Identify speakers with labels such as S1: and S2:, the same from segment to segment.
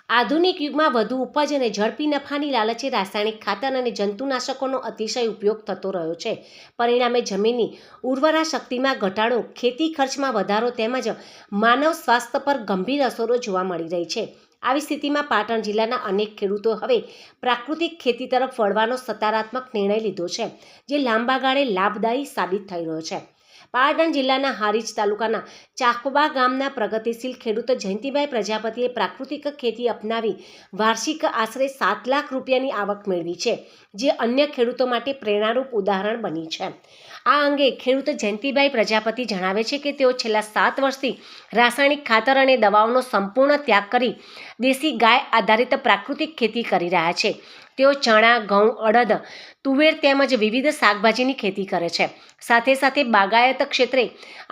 S1: આધુનિક યુગમાં વધુ ઉપજ અને ઝડપી નફાની લાલચે રાસાયણિક ખાતર અને જંતુનાશકોનો અતિશય ઉપયોગ થતો રહ્યો છે. પરિણામે જમીનની ઉર્વરા શક્તિમાં ઘટાડો, ખેતી ખર્ચમાં વધારો તેમજ માનવ સ્વાસ્થ્ય પર ગંભીર અસરો જોવા મળી રહી છે. આવી સ્થિતિમાં પાટણ જિલ્લાના અનેક ખેડૂતો હવે પ્રાકૃતિક ખેતી તરફ વળવાનો સકારાત્મક નિર્ણય લીધો છે, જે લાંબા ગાળે લાભદાયી સાબિત થઈ રહ્યો છે. પાટણ જિલ્લાના હારીજ તાલુકાના ચાકબા ગામના પ્રગતિશીલ ખેડૂત જયંતિભાઈ પ્રજાપતિએ પ્રાકૃતિક ખેતી અપનાવી વાર્ષિક આશરે 7 લાખ રૂપિયાની આવક મેળવી છે, જે અન્ય ખેડૂતો માટે પ્રેરણારૂપ ઉદાહરણ બની છે. આ અંગે ખેડૂત જયંતિભાઈ પ્રજાપતિ જણાવે છે કે તેઓ છેલ્લા 7 વર્ષથી રાસાયણિક ખાતર અને દવાઓનો સંપૂર્ણ ત્યાગ કરી દેશી ગાય આધારિત પ્રાકૃતિક ખેતી કરી રહ્યા છે. તેઓ ચણા, ઘઉં, અડદ, તુવેર તેમજ વિવિધ શાકભાજીની ખેતી કરે છે. સાથે સાથે બાગાયત ક્ષેત્રે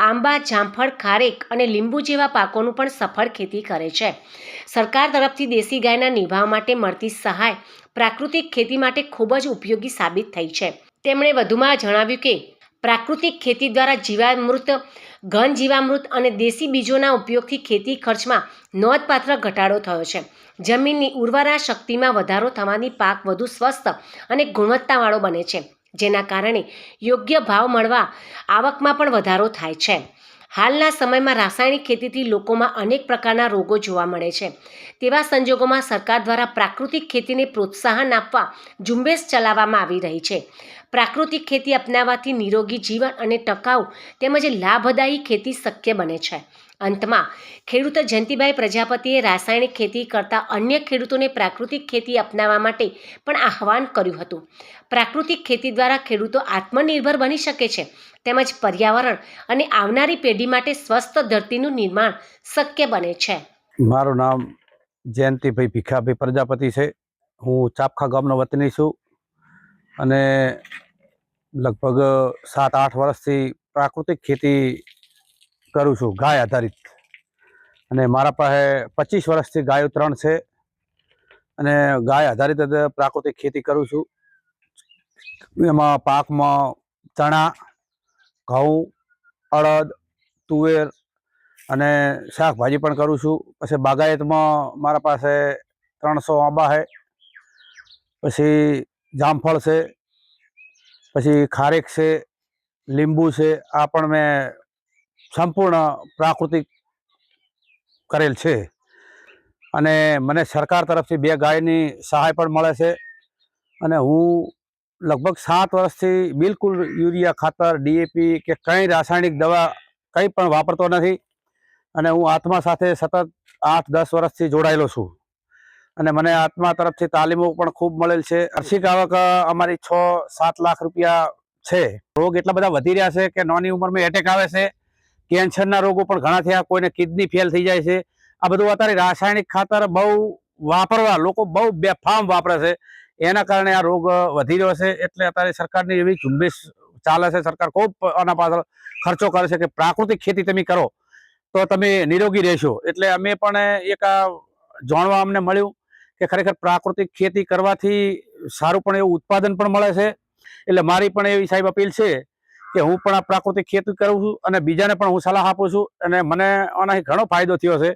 S1: આંબા, જામફળ, ખારેક અને લીંબુ જેવા પાકોનું પણ સફળ ખેતી કરે છે. સરકાર તરફથી દેશી ગાયના નિભાવ માટે મળતી સહાય પ્રાકૃતિક ખેતી માટે ખૂબ જ ઉપયોગી સાબિત થઈ છે. તેમણે વધુમાં જણાવ્યું કે પ્રાકૃતિક ખેતી દ્વારા જીવામૃત, ઘન જીવામૃત અને દેશી બીજોના ઉપયોગથી ખેતી ખર્ચમાં નોંધપાત્ર ઘટાડો થયો છે. જમીનની ઉર્વરા શક્તિમાં વધારો થવાની પાક વધુ સ્વસ્થ અને ગુણવત્તાવાળો બને છે, જેના કારણે યોગ્ય ભાવ મળવા આવકમાં પણ વધારો થાય છે. હાલના સમયમાં રાસાયણિક ખેતીથી લોકોમાં અનેક પ્રકારના રોગો જોવા મળે છે. તેવા સંજોગોમાં સરકાર દ્વારા પ્રાકૃતિક ખેતીને પ્રોત્સાહન આપવા ઝુંબેશ ચલાવવામાં આવી રહી છે. પ્રાકૃતિક ખેતી અપનાવવાથી નિરોગી જીવન અને ટકાઉ તેમજ લાભદાયી ખેતી શક્ય બને છે. અંતમાં ખેડૂત જયંતિભાઈ પ્રજાપતિએ રાસાયણિક ખેતી કરતા અન્ય ખેડૂતોને પ્રાકૃતિક ખેતી અપનાવવા માટે પણ આહવાન કર્યું હતું. પ્રાકૃતિક ખેતી દ્વારા ખેડૂતો આત્મનિર્ભર બની શકે છે, તેમજ પર્યાવરણ અને આવનારી પેઢી માટે સ્વસ્થ ધરતીનું નિર્માણ શક્ય બને છે.
S2: મારું નામ જયંતિભાઈ ભીખાભાઈ પ્રજાપતિ છે. હું ચાપખા ગામનો વતની છું અને લગભગ 7-8 વર્ષથી પ્રાકૃતિક ખેતી કરું છું, ગાય આધારિત. અને મારા પાસે 25 વર્ષથી ગાયો 3 છે અને ગાય આધારિત પ્રાકૃતિક ખેતી કરું છું. એમાં પાકમાં ચણા, ઘઉં, અડદ, તુવેર અને શાકભાજી પણ કરું છું. પછી બાગાયતમાં મારા પાસે 300 આંબા છે, પછી જામફળ છે, પછી ખારેક છે, લીંબુ છે. આ પણ મેં સંપૂર્ણ પ્રાકૃતિક કરેલ છે. અને મને સરકાર તરફથી 2 ગાયની સહાય પણ મળે છે. અને હું લગભગ 7 વર્ષથી બિલકુલ યુરિયા ખાતર, DAP કે કંઈ રાસાયણિક દવા કંઈ પણ વાપરતો નથી. અને હું આત્મા સાથે સતત 8-10 વર્ષથી જોડાયેલો છું. અને મને આત્મા તરફથી તાલીમો પણ ખૂબ મળેલ છે. વાર્ષિક આવક અમારી 6-7 લાખ રૂપિયા છે. રોગ એટલા બધા વધી રહ્યા છે કે નાની ઉંમરમાં એટેક આવે છે, કેન્સરના રોગો પણ ઘણા થયા, કોઈને કિડની ફેલ થઈ જાય છે. આ બધું અત્યારે રાસાયણિક ખાતર બહુ વાપરવા લોકો બહુ બેફામ વાપરે છે, એના કારણે આ રોગ વધી રહ્યો છે. એટલે અત્યારે સરકારની એવી ઝુંબેશ ચાલે છે. સરકાર ખૂબ આના પાછળ ખર્ચો કરે છે કે પ્રાકૃતિક ખેતી તમે કરો તો તમે નિરોગી રહેશો. એટલે અમે પણ એક જાણવા અમને મળ્યું કે ખરેખર પ્રાકૃતિક ખેતી કરવાથી સારું પણ એવું ઉત્પાદન પણ મળે છે. એટલે મારી પણ એવી સાહેબ અપીલ છે કે હું પણ આ પ્રાકૃતિક ખેતી કરું છું અને બીજાને પણ હું સલાહ આપું છું. અને મને આનાથી ઘણો ફાયદો થયો છે.